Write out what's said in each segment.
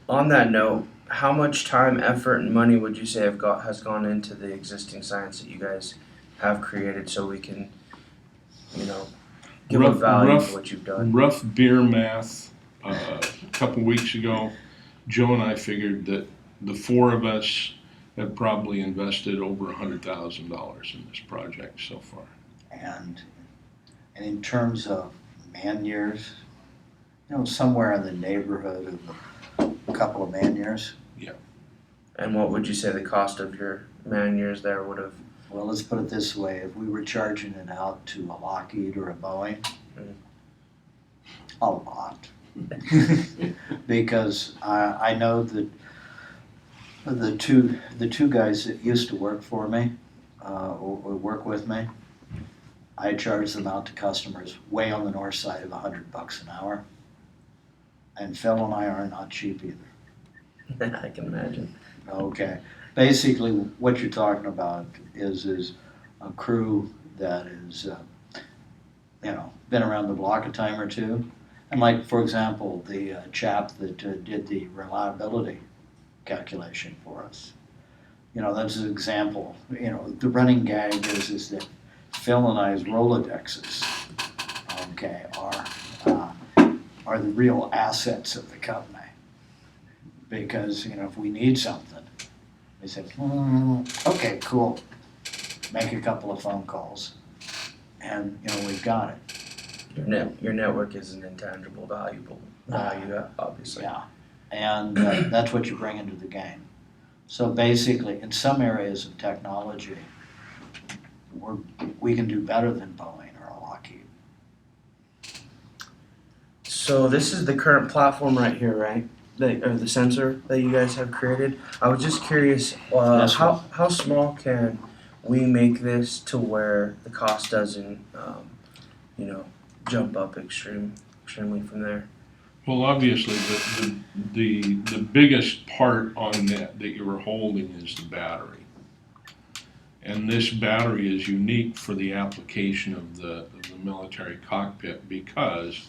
On that note, how much time, effort, and money would you say has gone into the existing science that you guys have created, so we can, you know, give a Rough, value to rough, what you've done? rough beer math. A couple weeks ago, Joe and I figured that the four of us have probably invested over $100,000 in this project so far. And, and in terms of man years, somewhere in the neighborhood of a couple of man years. And what would you say the cost of your man years there would have? Well, let's put it this way, if we were charging it out to a Lockheed or a Boeing, a lot. Because I know that the two guys that used to work for me, or work with me, I charge them out to customers way on the north side of $100 an hour. And Phil and I are not cheap either. I can imagine. Okay. Basically, what you're talking about is a crew that is, been around the block a time or two. And like, for example, the chap that did the reliability calculation for us. That's an example. The running gag is that Phil and I's Rolodexes, okay, are the real assets of the company. Because, if we need something, we say, okay, cool. Make a couple of phone calls, and, we've got it. Your network is an intangible, valuable value, obviously. Yeah, and that's what you bring into the game. So basically, in some areas of technology, we can do better than Boeing or a Lockheed. So this is the current platform right here, right? Or the sensor that you guys have created. I was just curious, how small can we make this to where the cost doesn't, jump up extremely from there? Well, obviously, the biggest part on that you were holding is the battery. And this battery is unique for the application of the military cockpit because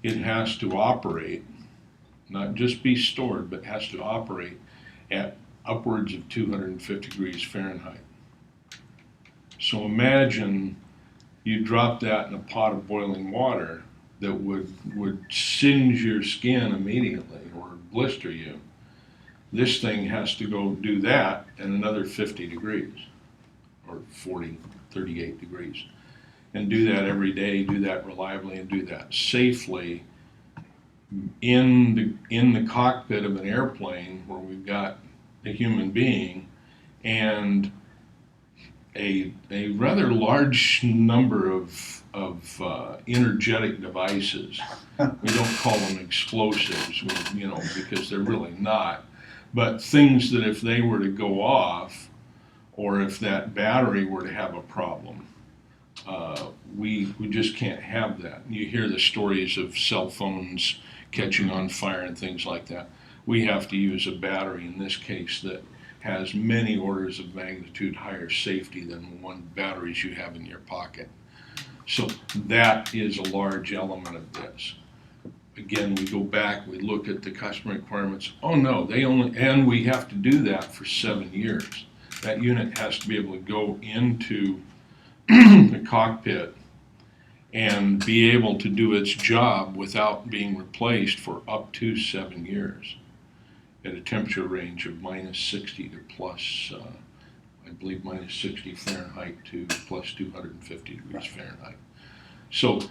it has to operate, not just be stored, but has to operate at upwards of 250 degrees Fahrenheit. So imagine you drop that in a pot of boiling water that would singe your skin immediately or blister you. This thing has to go do that at another 50 degrees or 40, 38 degrees. And do that every day, do that reliably, and do that safely in the cockpit of an airplane where we've got a human being and a rather large number of energetic devices. We don't call them explosives, because they're really not. But things that if they were to go off, or if that battery were to have a problem, we just can't have that. You hear the stories of cell phones catching on fire and things like that. We have to use a battery in this case that has many orders of magnitude higher safety than one batteries you have in your pocket. So that is a large element of this. Again, we go back, we look at the customer requirements. Oh no, and we have to do that for 7 years. That unit has to be able to go into the cockpit and be able to do its job without being replaced for up to 7 years at a temperature range of minus 60 to plus, I believe, minus 60 Fahrenheit to plus 250 degrees Fahrenheit. So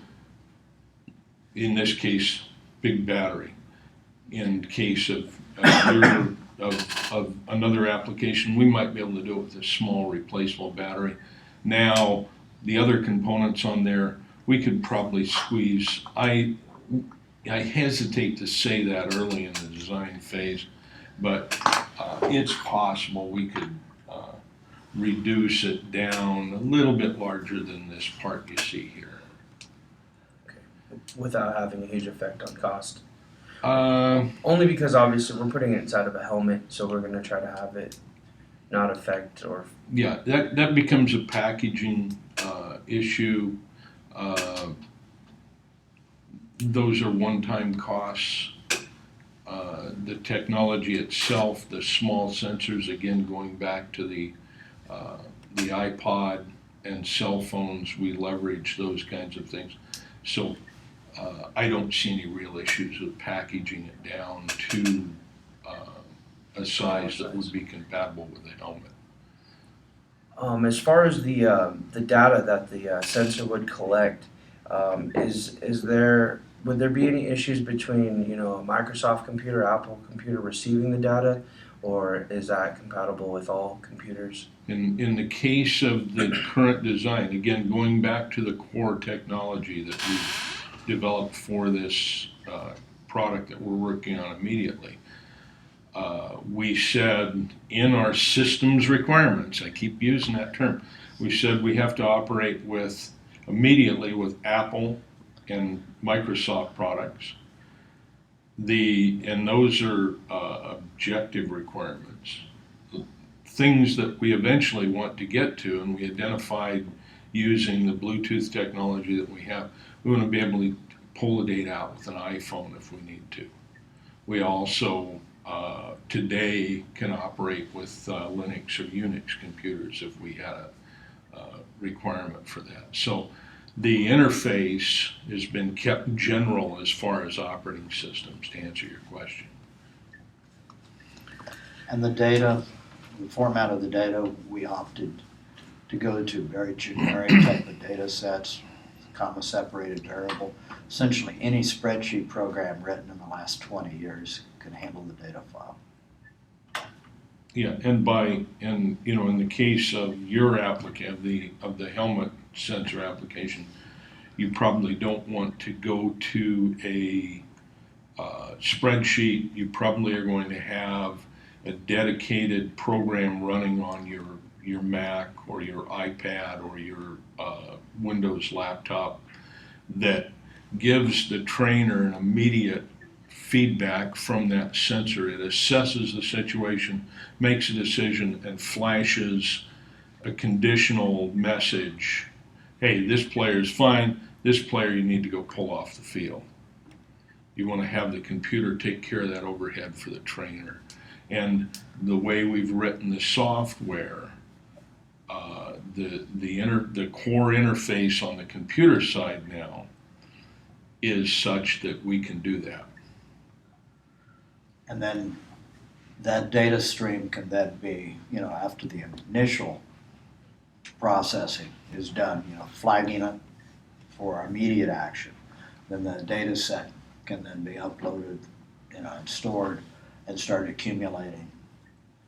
in this case, big battery. In case of another application, we might be able to do it with a small replaceable battery. Now, the other components on there, we could probably squeeze. I hesitate to say that early in the design phase, but it's possible we could reduce it down a little bit larger than this part you see here. Without having a huge effect on cost. Only because obviously we're putting it inside of a helmet, so we're going to try to have it not affect or. Yeah, that becomes a packaging issue. Those are one-time costs the technology itself, the small sensors, again, going back to the iPod and cell phones, we leverage those kinds of things. So I don't see any real issues with packaging it down to a size that would be compatible with the helmet. As far as the data that the sensor would collect, would there be any issues between a Microsoft computer, Apple computer receiving the data, or is that compatible with all computers? In the case of the current design, again, going back to the core technology that we've developed for this product that we're working on immediately, we said in our systems requirements, I keep using that term, we said we have to operate immediately with Apple and Microsoft products. And those are objective requirements. Things that we eventually want to get to, and we identified using the Bluetooth technology that we have, we want to be able to pull the data out with an iPhone if we need to. We also today can operate with Linux or Unix computers if we had a requirement for that. So the interface has been kept general as far as operating systems, to answer your question. And the data, the format of the data, we opted to go to very generic type of data sets, comma separated variable. Essentially any spreadsheet program written in the last 20 years can handle the data file. Yeah, and in the case of your application, of the helmet sensor application, you probably don't want to go to a spreadsheet. You probably are going to have a dedicated program running on your Mac or your iPad or your Windows laptop that gives the trainer an immediate feedback from that sensor. It assesses the situation, makes a decision, and flashes a conditional message. Hey, this player is fine. This player you need to go pull off the field. You want to have the computer take care of that overhead for the trainer. And the way we've written the software, the core interface on the computer side now is such that we can do that. And then that data stream can then be, after the initial processing is done, flagging it for immediate action. Then the data set can then be uploaded, and stored and start accumulating,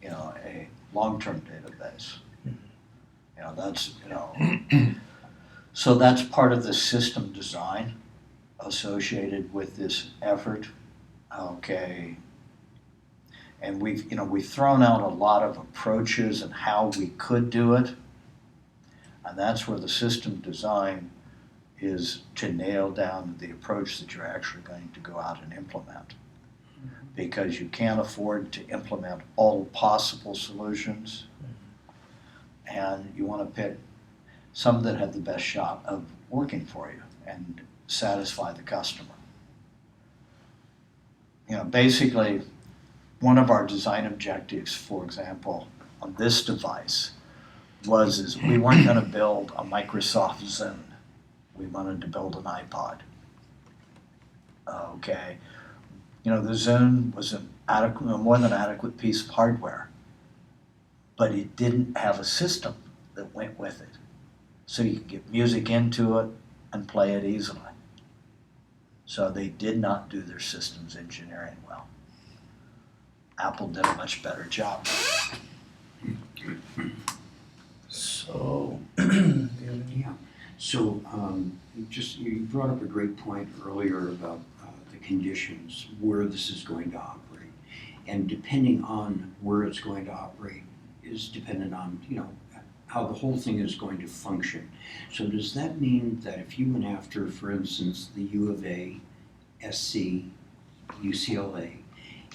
a long-term database. That's, so that's part of the system design associated with this effort. Okay. And we've thrown out a lot of approaches and how we could do it. And that's where the system design is to nail down the approach that you're actually going to go out and implement. Because you can't afford to implement all possible solutions. And you want to pick some that have the best shot of working for you and satisfy the customer. Basically, one of our design objectives, for example, on this device is we weren't going to build a Microsoft Zune. We wanted to build an iPod. Okay. The Zune was a more than adequate piece of hardware, but it didn't have a system that went with it. So you could get music into it and play it easily. So they did not do their systems engineering well. Apple did a much better job. So, Yeah. So you brought up a great point earlier about the conditions where this is going to operate, and depending on where it's going to operate is dependent on how the whole thing is going to function. So does that mean that if you went after, for instance, the U of A, SC, UCLA,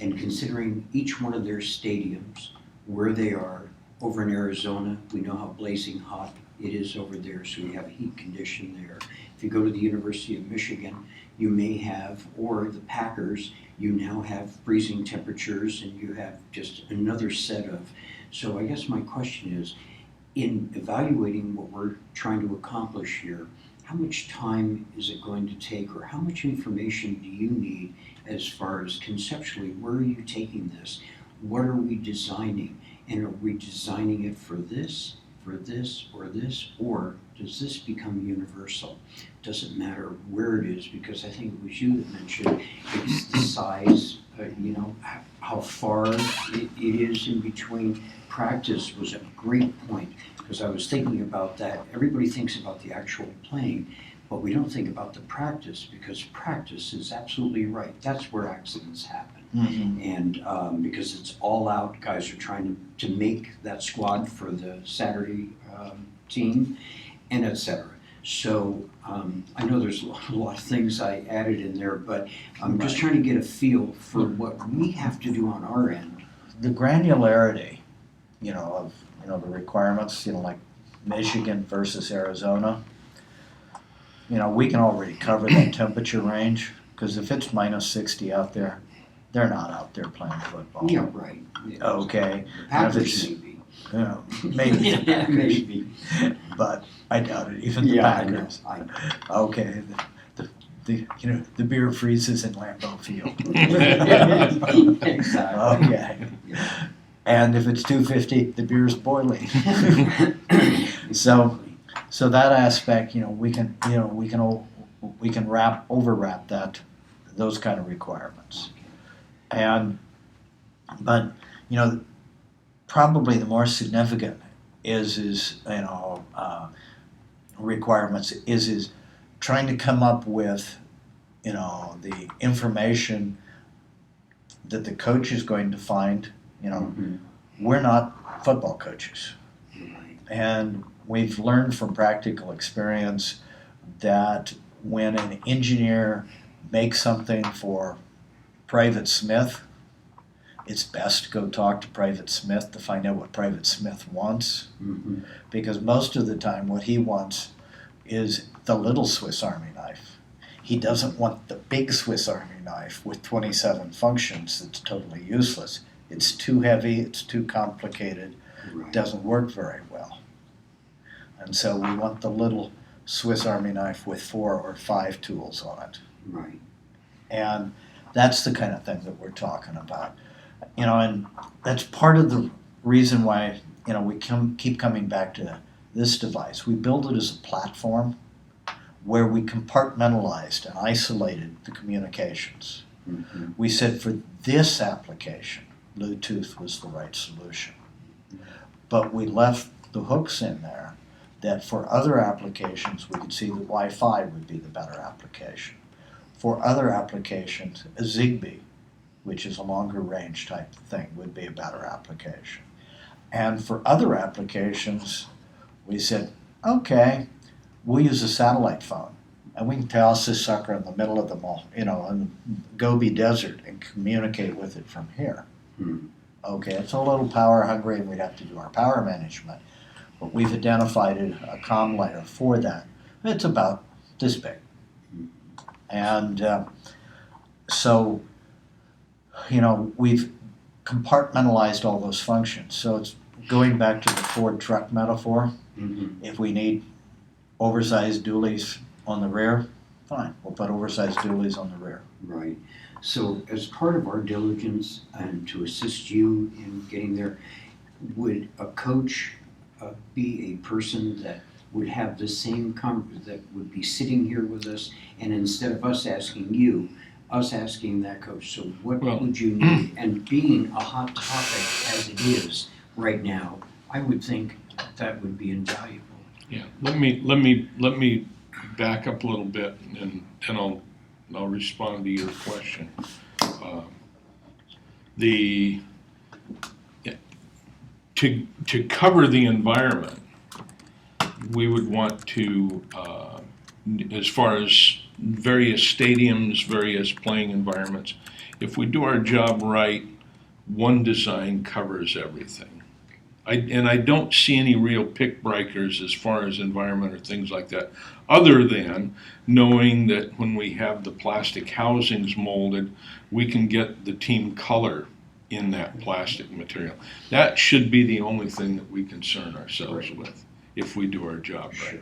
and considering each one of their stadiums, where they are, over in Arizona, we know how blazing hot it is over there, so we have a heat condition there. If you go to the University of Michigan, you may have, or the Packers, you now have freezing temperatures and you have just another set of. So I guess my question is, in evaluating what we're trying to accomplish here, how much time is it going to take, or how much information do you need as far as conceptually, where are you taking this? What are we designing? And are we designing it for this, or this, or does this become universal? Doesn't matter where it is, because I think it was you that mentioned it's the size, how far it is in between. Practice was a great point, because I was thinking about that. Everybody thinks about the actual playing, but we don't think about the practice, because practice is absolutely right. That's where accidents happen. Mhm. And because it's all out, guys are trying to make that squad for the Saturday team, and et cetera. So I know there's a lot of things I added in there, but I'm just trying to get a feel for what we have to do on our end. The granularity, of, the requirements, like Michigan versus Arizona, we can already cover that temperature range, because if it's minus 60 out there, they're not out there playing football. Yeah, right. Yeah. Okay. The Packers And if maybe. maybe the Yeah, Packers, maybe. but I doubt it. Even the Yeah, Packers. I know. Okay. The beer freezes in Lambeau Field. Exactly. Okay. And if it's 250, the beer's boiling. So that aspect, we can overwrap those kind of requirements. But probably the more significant requirements is trying to come up with, the information that the coach is going to find. Mhm. We're not football coaches. Right. And we've learned from practical experience that when an engineer makes something for Private Smith, it's best to go talk to Private Smith to find out what Private Smith wants. Mhm. Because most of the time what he wants is the little Swiss Army knife. He doesn't want the big Swiss Army knife with 27 functions that's totally useless. It's too heavy, it's too complicated, Right. doesn't work very well. And so we want the little Swiss Army knife with 4 or 5 tools on it. Right. And that's the kind of thing that we're talking about. And that's part of the reason why, we keep coming back to this device. We built it as a platform where we compartmentalized and isolated the communications. Mhm. We said for this application, Bluetooth was the right solution. But we left the hooks in there that for other applications, we could see that Wi-Fi would be the better application. For other applications, a Zigbee, which is a longer range type thing, would be a better application. And for other applications, we said, okay, we'll use a satellite phone. And we can toss this sucker in the middle of the in the Gobi Desert and communicate with it from here. Hmm. Okay, it's a little power hungry and we'd have to do our power management. But we've identified a comm layer for that. It's about this big. And so, we've compartmentalized all those functions. So it's going back to the Ford truck metaphor. Mhm. If we need oversized dualies on the rear, fine, we'll put oversized dualies on the rear. Right. So as part of our diligence and to assist you in getting there, would a coach be a person that would have the same that would be sitting here with us, and instead of us asking you, us asking that coach, so what Well- would you need? And being a hot topic as it is right now, I would think that would be invaluable. Yeah, let me back up a little bit and I'll respond to your question. To cover the environment, we would want to, as far as various stadiums, various playing environments, if we do our job right, one design covers everything. And I don't see any real pick breakers as far as environment or things like that, other than knowing that when we have the plastic housings molded, we can get the team color in that plastic material. That should be the only thing that we concern ourselves with if we do our job right. Sure.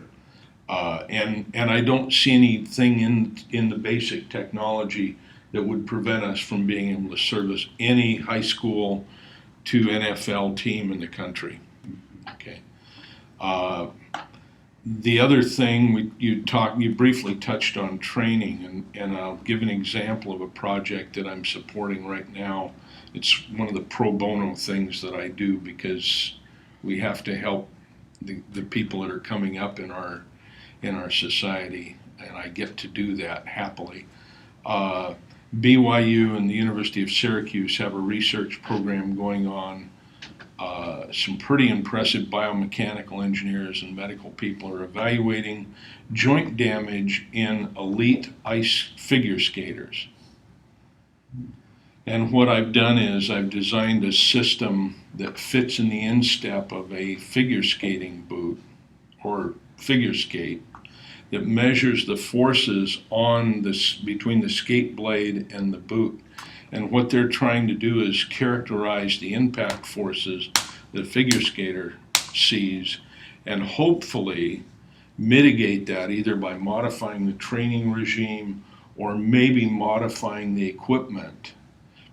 And I don't see anything in the basic technology that would prevent us from being able to service any high school to NFL team in the country. Okay. The other thing you briefly touched on training, and I'll give an example of a project that I'm supporting right now. It's one of the pro bono things that I do because we have to help the people that are coming up in our society, and I get to do that happily. BYU and the University of Syracuse have a research program going on. Some pretty impressive biomechanical engineers and medical people are evaluating joint damage in elite ice figure skaters. And what I've done is I've designed a system that fits in the instep of a figure skating boot or figure skate that measures the forces on between the skate blade and the boot. And what they're trying to do is characterize the impact forces that a figure skater sees and hopefully mitigate that either by modifying the training regime or maybe modifying the equipment,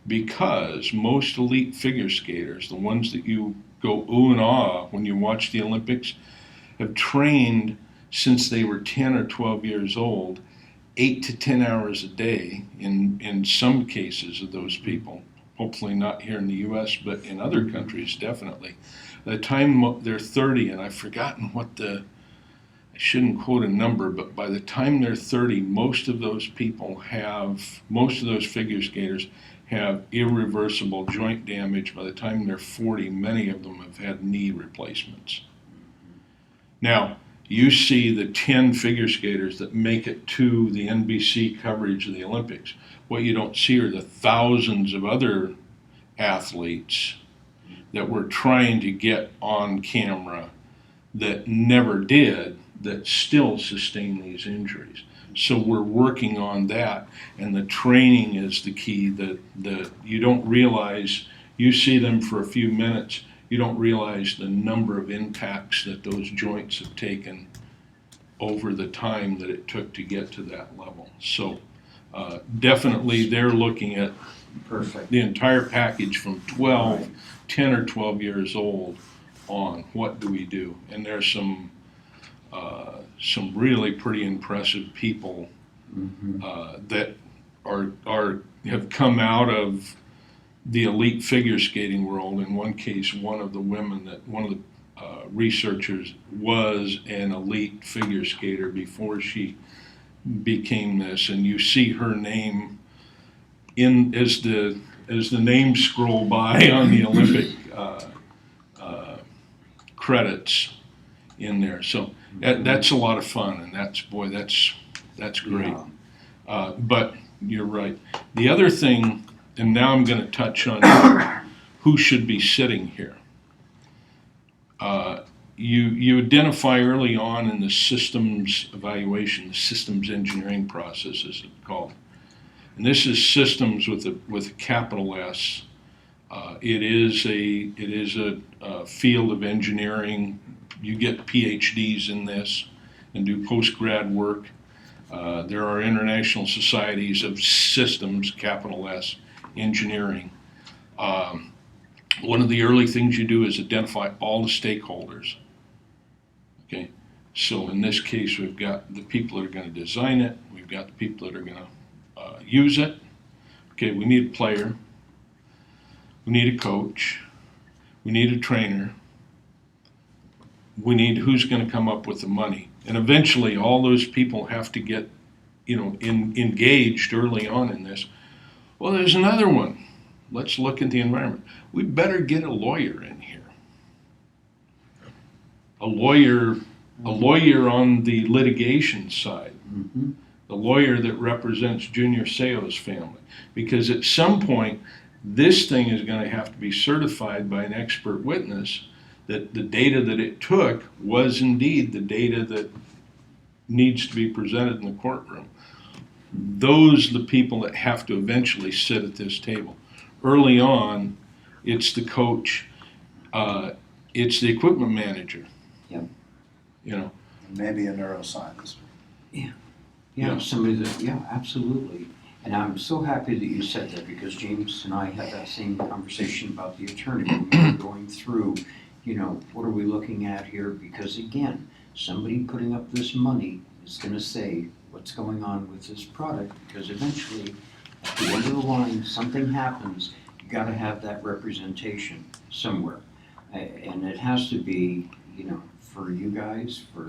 because most elite figure skaters, the ones that you go ooh and ah when you watch the Olympics, have trained since they were 10 or 12 years old, 8 to 10 hours a day in some cases of those people. Hopefully not here in the US, but in other countries, definitely. By the time they're 30, and I've forgotten I shouldn't quote a number, but by the time they're 30, most of those figure skaters have irreversible joint damage. By the time they're 40, many of them have had knee replacements. Now, you see the 10 figure skaters that make it to the NBC coverage of the Olympics. What you don't see are the thousands of other athletes that we're trying to get on camera that never did, that still sustain these injuries. So we're working on that, and the training is the key. That you don't realize, you see them for a few minutes, you don't realize the number of impacts that those joints have taken over the time that it took to get to that level. So definitely they're looking at the entire package from 10 or 12 years old on. What do we do? And there's some really pretty impressive people that have come out of the elite figure skating world. In one case, one of the researchers was an elite figure skater before she became this, and you see her name as the names scroll by on the Olympic credits in there. So that's a lot of fun, and that's great. Yeah. But you're right. The other thing, and now I'm going to touch on who should be sitting here. You identify early on in the systems evaluation, the systems engineering process, as it's called. And this is systems with a capital S. It is a field of engineering. You get PhDs in this and do post-grad work. There are international societies of systems, capital S, engineering. One of the early things you do is identify all the stakeholders. Okay, so in this case, we've got the people that are going to design it. We've got the people that are going to use it. Okay, we need a player. We need a coach. We need a trainer. We need who's going to come up with the money. And eventually, all those people have to get, engaged early on in this. Well, there's another one. Let's look at the environment. We better get a lawyer in here. A lawyer on the litigation side. Mm-hmm. The lawyer that represents Junior Seau's family. Because at some point, this thing is going to have to be certified by an expert witness that the data that it took was indeed the data that needs to be presented in the courtroom. Those are the people that have to eventually sit at this table. Early on, it's the coach, it's the equipment manager. Yep. You know, Maybe a neuroscientist. Yeah, somebody that, yeah, absolutely. And I'm so happy that you said that, because James and I had that same conversation about the attorney when we were going through, what are we looking at here? Because again, somebody putting up this money is gonna say what's going on with this product, because eventually, at the end of the line, something happens, you gotta have that representation somewhere. And it has to be, for you guys, for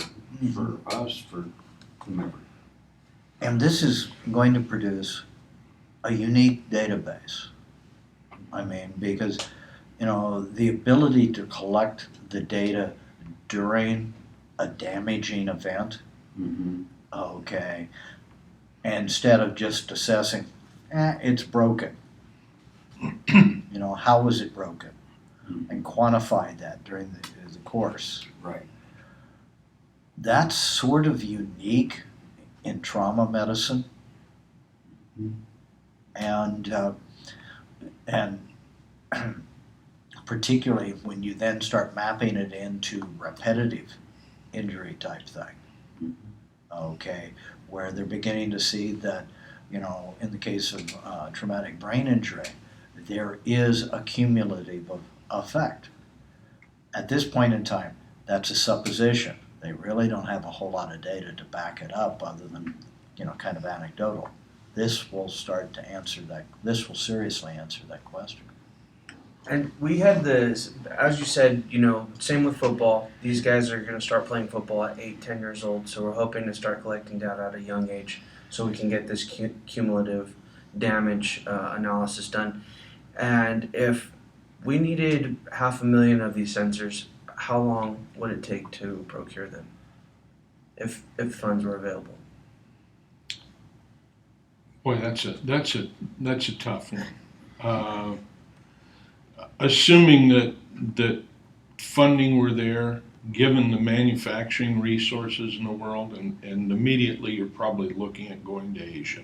us, for whomever. And this is going to produce a unique database. I mean, because, the ability to collect the data during a damaging event, Mm-hmm. okay, instead of just assessing, it's broken. How was it broken? And quantify that during the course. Right. That's sort of unique in trauma medicine. And particularly when you then start mapping it into repetitive injury type thing. Okay, where they're beginning to see that, in the case of traumatic brain injury, there is a cumulative effect. At this point in time, that's a supposition. They really don't have a whole lot of data to back it up other than, kind of anecdotal. This will start to answer that, this will seriously answer that question. And we had this, as you said, same with football. These guys are going to start playing football at 8, 10 years old. So we're hoping to start collecting data at a young age so we can get this cumulative damage analysis done. And if we needed 500,000 of these sensors, how long would it take to procure them if funds were available? boy, that's a tough one. Assuming that funding were there, given the manufacturing resources in the world, and immediately you're probably looking at going to Asia.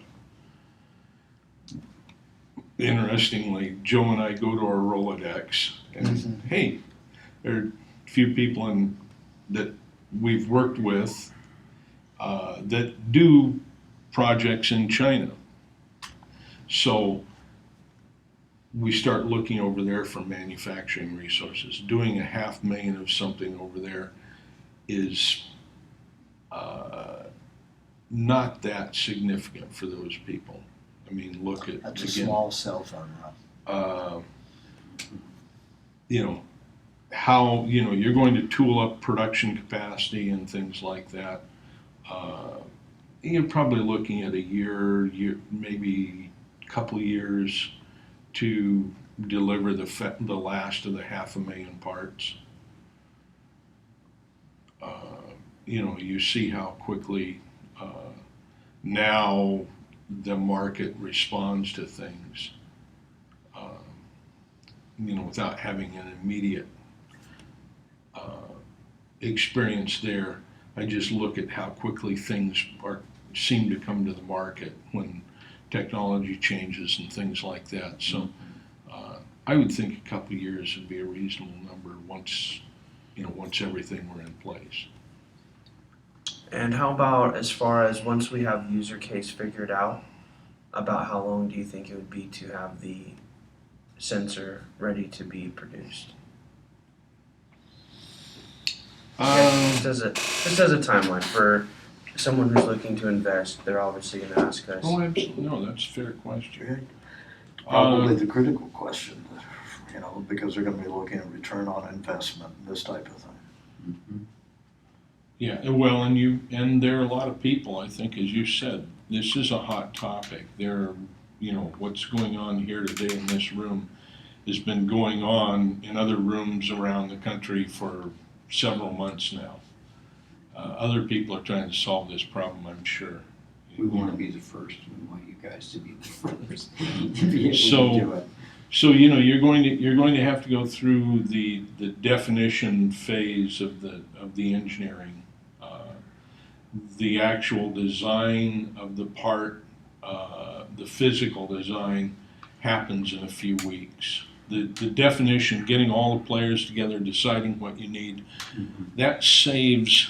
Interestingly, Joe and I go to our Rolodex, and hey, there are a few people that we've worked with that do projects in China. So we start looking over there for manufacturing resources. Doing 500,000 of something over there is not that significant for those people. I mean, look at That's again, a small cell phone run. How you're going to tool up production capacity and things like that. You're probably looking at a year, maybe a couple of years to deliver the last of the 500,000 parts. You see how quickly now the market responds to things. Without having an immediate experience there, I just look at how quickly things seem to come to the market when technology changes and things like that. So I would think a couple of years would be a reasonable number once everything were in place. And how about as far as once we have user case figured out, about how long do you think it would be to have the sensor ready to be produced? Just as a timeline for someone who's looking to invest, they're obviously going to ask us. Oh, absolutely. No, that's a fair question. Probably the critical question, because they're going to be looking at return on investment, this type of thing. Mm-hmm. Yeah, well, and there are a lot of people, I think, as you said, this is a hot topic. What's going on here today in this room has been going on in other rooms around the country for several months now. Other people are trying to solve this problem, I'm sure. We want to be the first. We want you guys to be the first to be able to do it. So you're going to have to go through the definition phase of the engineering, the actual design of the part, the physical design happens in a few weeks. The definition, getting all the players together, deciding what you need, that saves.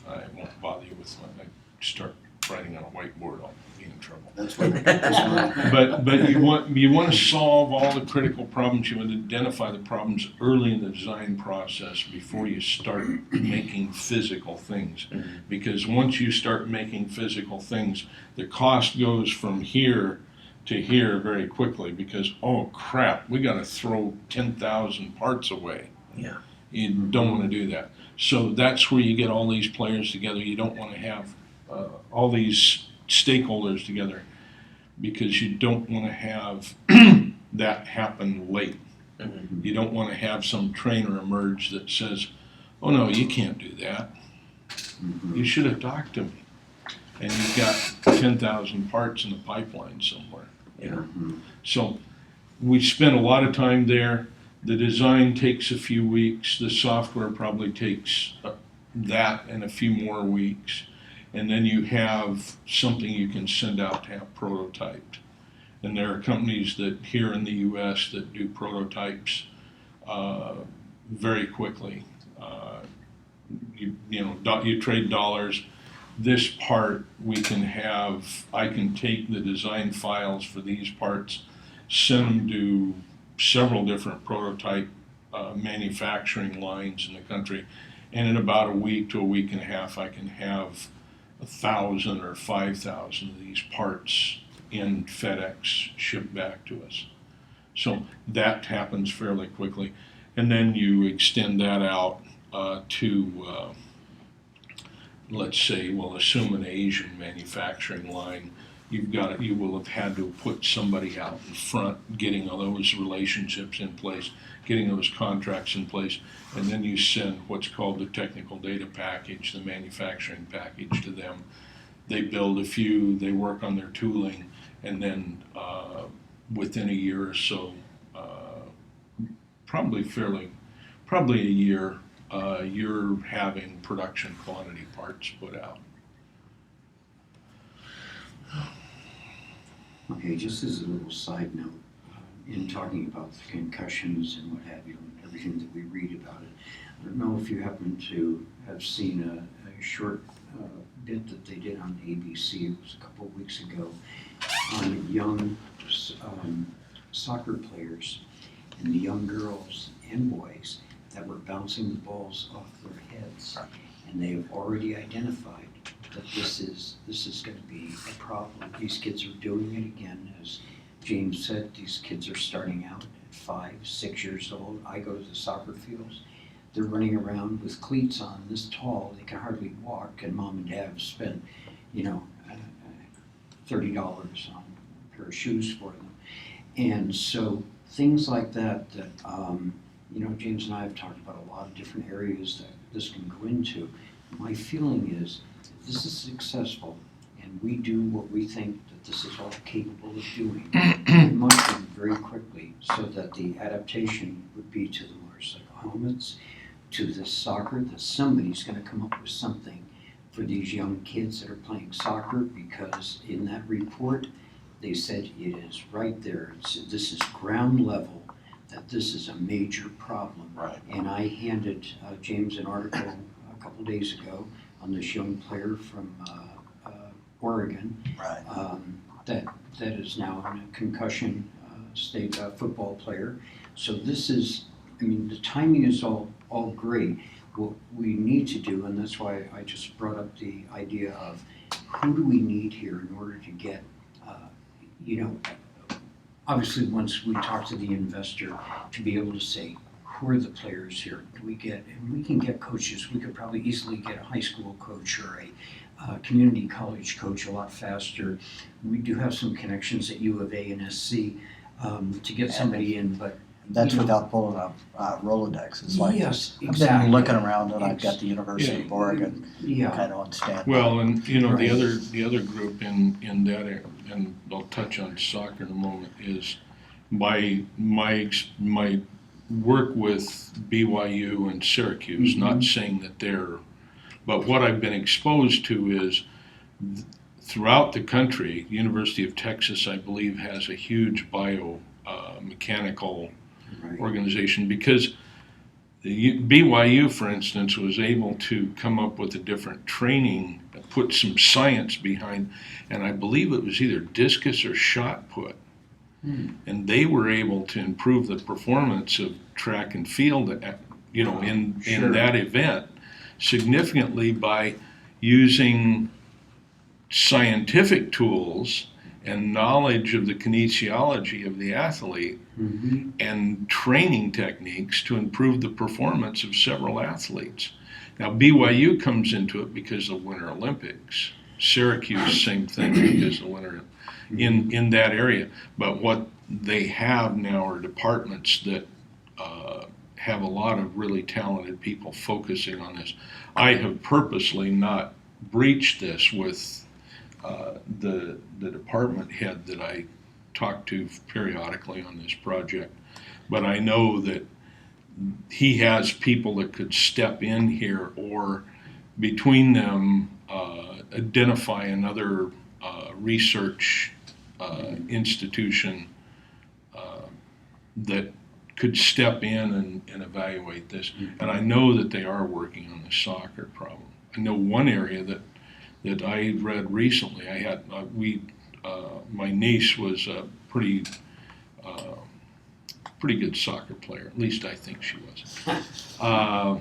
I won't bother you with when I start writing on a whiteboard. I'll be in trouble. That's what. But you want to solve all the critical problems. You want to identify the problems early in the design process before you start making physical things. Because once you start making physical things, the cost goes from here to here very quickly. Because oh crap, we got to throw 10,000 parts away. Yeah. You don't want to do that. So that's where you get all these players together. You don't want to have all these stakeholders together, because you don't want to have that happen late. You don't want to have some trainer emerge that says, oh no, you can't do that. You should have talked to me. And you've got 10,000 parts in the pipeline somewhere. Yeah. So we spent a lot of time there. The design takes a few weeks. The software probably takes that and a few more weeks. And then you have something you can send out to have prototyped. And there are companies that here in the US that do prototypes very quickly. You trade dollars. This part I can take the design files for these parts, send them to several different prototype manufacturing lines in the country, and in about a week to a week and a half I can have 1,000 or 5,000 of these parts in FedEx shipped back to us. So that happens fairly quickly. And then you extend that out to, let's say, we'll assume an Asian manufacturing line. You will have had to put somebody out in front, getting all those relationships in place, getting those contracts in place, and then you send what's called the technical data package, the manufacturing package, to them. They build a few, they work on their tooling, and then within a year or so, probably a year, you're having production quantity parts put out. Okay, just as a little side note, in talking about the concussions and what have you, and everything that we read about it, I don't know if you happen to have seen a short bit that they did on ABC, it was a couple of weeks ago, on young soccer players and the young girls and boys that were bouncing the balls off their heads. And they have already identified that this is going to be a problem. These kids are doing it again. As James said, these kids are starting out at 5, 6 years old. I go to the soccer fields. They're running around with cleats on this tall. They can hardly walk, and mom and dad have spent, $30 on a pair of shoes for them. And so things like that, James and I have talked about a lot of different areas that this can go into. My feeling is, if this is successful and we do what we think that this is all capable of doing, we must move very quickly so that the adaptation would be to the motorcycle helmets, to the soccer, that somebody's going to come up with something for these young kids that are playing soccer, because in that report they said it is right there. This is ground level, that this is a major problem. Right. And I handed James an article a couple days ago on this young player from Oregon, Right. that is now a concussion state football player. So this is, the timing is all great. What we need to do, and that's why I just brought up the idea of who do we need here in order to get, obviously once we talk to the investor, to be able to say, who are the players here? Do we get, and we can get coaches. We could probably easily get a high school coach or a community college coach a lot faster. We do have some connections at U of A and SC to get somebody in, but That's without pulling up Rolodex. It's like, yes, I've exactly. been looking around and I've got the University of Oregon Yeah, kind of on standby. Well, and Right. the other group in that area, and I'll touch on soccer in a moment, is my work with BYU and Syracuse, not saying that but what I've been exposed to is throughout the country, University of Texas, I believe, has a huge mechanical Right. organization, because the BYU, for instance, was able to come up with a different training, put some science behind, and I believe it was either discus or shot put. And they were able to improve the performance of track and field, in Sure. that event significantly by using scientific tools and knowledge of the kinesiology of the athlete Mm-hmm. and training techniques to improve the performance of several athletes. Now, BYU comes into it because of the Winter Olympics. Syracuse, same thing, because of the Winter in that area. But what they have now are departments that have a lot of really talented people focusing on this. I have purposely not breached this with the department head that I talk to periodically on this project, but I know that he has people that could step in here, or between them identify another research institution that could step in and evaluate this. And I know that they are working on the soccer problem. I know one area that I read recently. I had my niece was a pretty good soccer player. At least I think she was.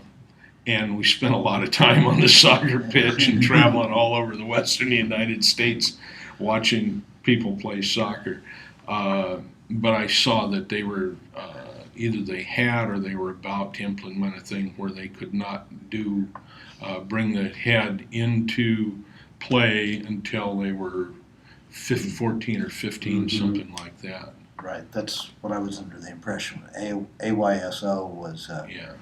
And we spent a lot of time on the soccer pitch and traveling all over the western United States watching people play soccer. But I saw that they were either they had or they were about to implement a thing where they could not bring the head into play until they were 14 or 15, something like that. Right, that's what I was under the impression. AYSO was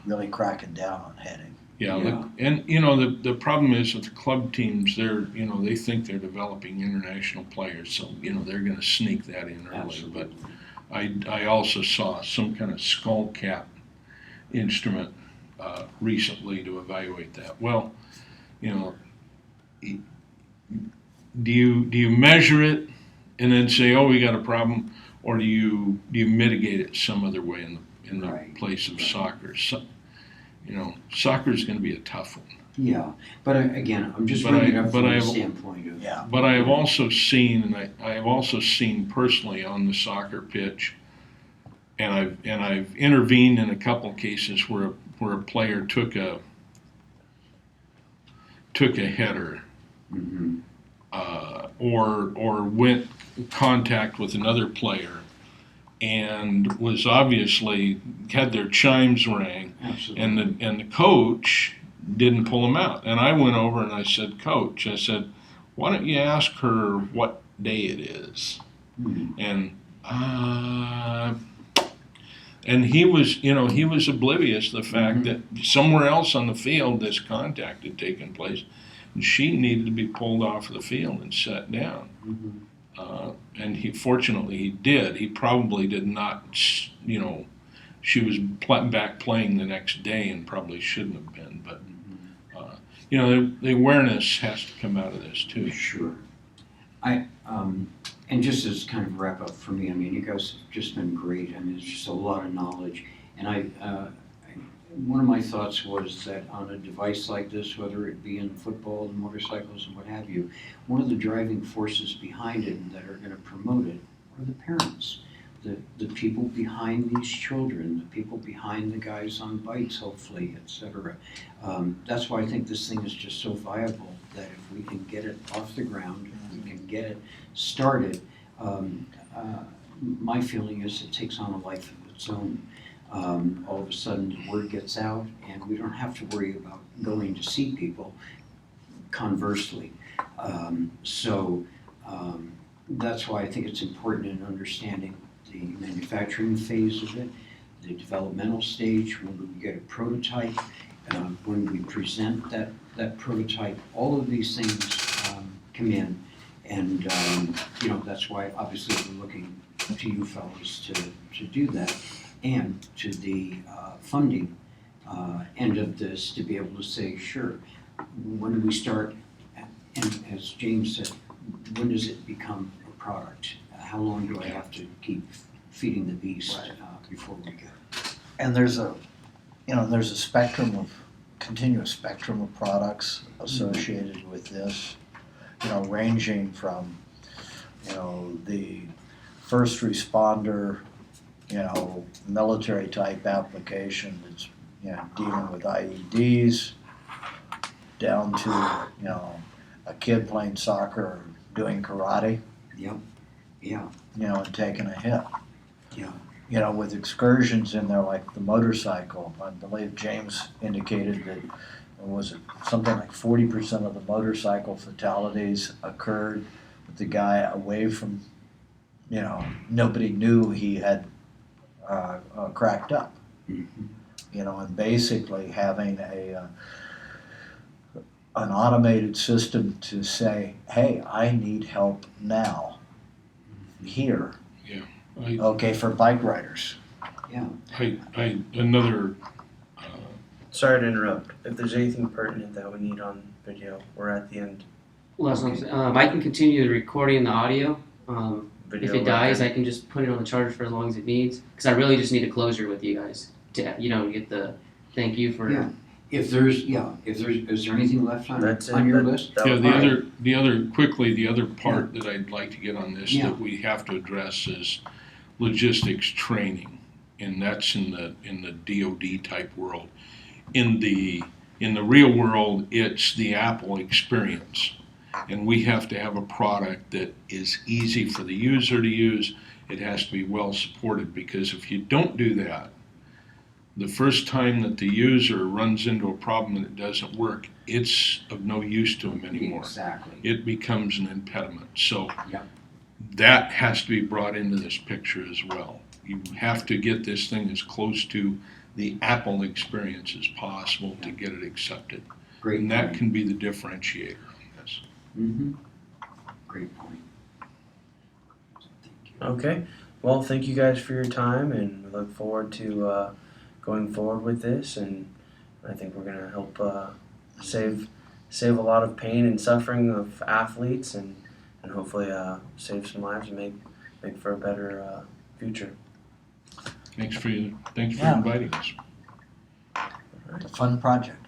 really cracking down on heading. Yeah. And the problem is with the club teams, they think they're developing international players, so they're going to sneak that in early. Absolutely. But I also saw some kind of skull cap instrument recently to evaluate that. Well, do you measure it and then say, oh, we got a problem, or do you mitigate it some other way in the Right. place of soccer? So, soccer is going to be a tough one. Yeah, but again, I'm just But bringing it I- up but from I the have- standpoint of Yeah. But I have also seen, and I have also seen personally on the soccer pitch, and I've intervened in a couple cases where a player took a header, Mhm. or went in contact with another player, and was obviously had their chimes rang, Absolutely. and the coach didn't pull him out. And I went over and I said, Coach, I said, why don't you ask her what day it is? Mhm. And he was oblivious to the fact that somewhere else on the field this contact had taken place, and she needed to be pulled off of the field and set down. Mhm. And fortunately he did. He probably did not. She was back playing the next day and probably shouldn't have been. But the awareness has to come out of this too. Sure. And just as kind of wrap up for me, I mean, you guys have just been great. I mean, it's just a lot of knowledge. And one of my thoughts was that on a device like this, whether it be in football and motorcycles and what have you, one of the driving forces behind it and that are going to promote it are the parents. The people behind these children, the people behind the guys on bikes, hopefully, etc. That's why I think this thing is just so viable, that if we can get it off the ground, if we can get it started, my feeling is it takes on a life of its own. All of a sudden the word gets out and we don't have to worry about going to see people, conversely. That's why I think it's important in understanding the manufacturing phase of it, the developmental stage, when we get a prototype, when we present that prototype, all of these things come in. And that's why obviously we're looking to you fellows to do that, and to the funding end of this, to be able to say, sure, when do we start, and as James said, when does it become a product? How long do I have to keep feeding the beast before we go? And there's a spectrum of, continuous spectrum of products associated with this, ranging from, the first responder, military type application that's, dealing with IEDs, down to, a kid playing soccer or doing karate, Yep, yeah, and taking a hit. yeah, With excursions in there like the motorcycle, I believe James indicated that was it something like 40% of the motorcycle fatalities occurred with the guy away from, nobody knew he had cracked up. mhm, And basically having an automated system to say, hey, I need help now, here. I, Okay, for bike riders. yeah. another, Sorry to interrupt. If there's anything pertinent that we need on video, we're at the end. Well, that's what I'm saying. I can continue the recording and the audio. Video If it dies, record. I can just put it on the charger for as long as it needs. Because I really just need a closure with you guys to, get the thank you for. Yeah. Is there anything left That's it. on your That- list? that yeah, was the mine. other part that I'd like to get on this Yeah. that we have to address is logistics training, and that's in the DoD type world. In the real world, it's the Apple experience, and we have to have a product that is easy for the user to use. It has to be well supported, because if you don't do that, the first time that the user runs into a problem and it doesn't work, it's of no use to them anymore. Exactly. It becomes an impediment. So Yep. that has to be brought into this picture as well. You have to get this thing as close to the Apple experience as possible to get it accepted. Great And that point. can be the differentiator on this. Mm-hmm. Great point. Thank you. Okay. Well, thank you guys for your time, and we look forward to going forward with this. And I think we're gonna help save a lot of pain and suffering of athletes, and hopefully save some lives and make for a better future. Thanks for Yeah. inviting us. A fun project.